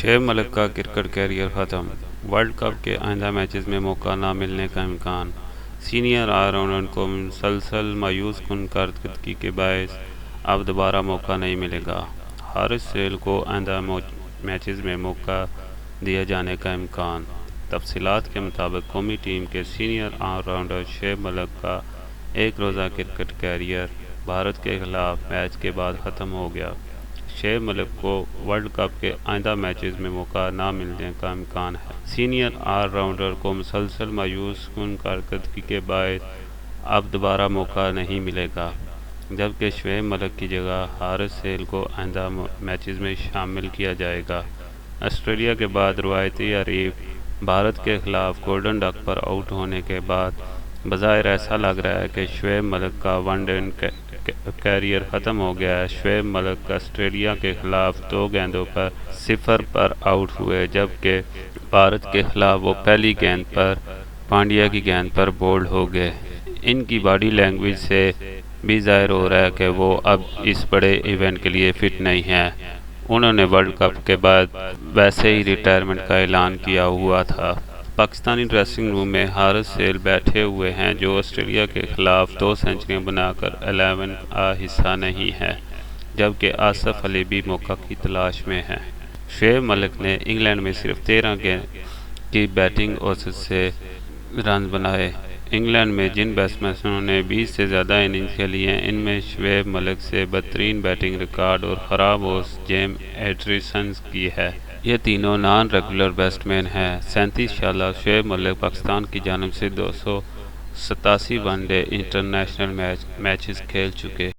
شعیب ملک کا cricket career ختم، world cup کے آئندہ میچز میں موقع نہ ملنے کا امکان۔ سینئر آل راؤنڈر کو مسلسل مایوس کن کارکردگی کے باعث اب دوبارہ موقع نہیں ملے گا۔ حارث سہیل کو آئندہ میچز میں موقع دیا جانے کا امکان۔ تفصیلات کے مطابق قومی ٹیم کے senior all rounder Shoaib Malik کا ایک روزہ کرکٹ کیریئر بھارت کے خلاف میچ کے بعد ختم ہو گیا۔ شعیب ملک کو ورلڈ کپ کے آئندہ میچز میں موقع نہ ملنے کا امکان ہے۔ سینئر آل راؤنڈر کو مسلسل مایوس کن کارکردگی کے باعث اب دوبارہ موقع نہیں ملے گا، جبکہ شعیب ملک کی جگہ حارث سہیل کو آئندہ میچز میں شامل کیا جائے گا۔ آسٹریلیا کے بعد روایتی حریف بھارت کے خلاف گولڈن ڈک پر آؤٹ ہونے کے بعد بظاہر ایسا لگ رہا ہے کہ شعیب ملک کا ون ڈے کیریئر ختم ہو گیا ہے۔ شعیب ملک آسٹریلیا کے خلاف 2 گیندوں پر 0 پر آؤٹ ہوئے، جبکہ بھارت کے خلاف وہ پہلی گیند پر پانڈیا کی گیند پر بولڈ ہو گئے۔ ان کی باڈی لینگویج سے بھی ظاہر ہو رہا ہے کہ وہ اب اس بڑے ایونٹ کے لیے فٹ نہیں ہیں۔ انہوں نے ورلڈ کپ کے بعد ویسے ہی ریٹائرمنٹ کا اعلان کیا ہوا تھا۔ پاکستانی ڈریسنگ روم میں حارث سہیل بیٹھے ہوئے ہیں، جو آسٹریلیا کے خلاف 2 سنچریاں بنا کر 11 کا حصہ نہیں ہے، جبکہ آصف علی بھی موقع کی تلاش میں ہیں۔ شعیب ملک نے انگلینڈ میں صرف 13 گیند کی بیٹنگ اوسط سے رنز بنائے۔ انگلینڈ میں جن بیٹسمینوں نے 20 سے زیادہ اننگز کھیلی ہیں، ان میں شعیب ملک سے بدترین بیٹنگ ریکارڈ اور خراب اوسط جیم ایڈرسن کی ہے۔ یہ تینوں نان ریگولر بیٹسمین ہیں۔ 37 سالہ شعیب ملک پاکستان کی جانب سے 287 ون ڈے انٹرنیشنل میچز کھیل چکے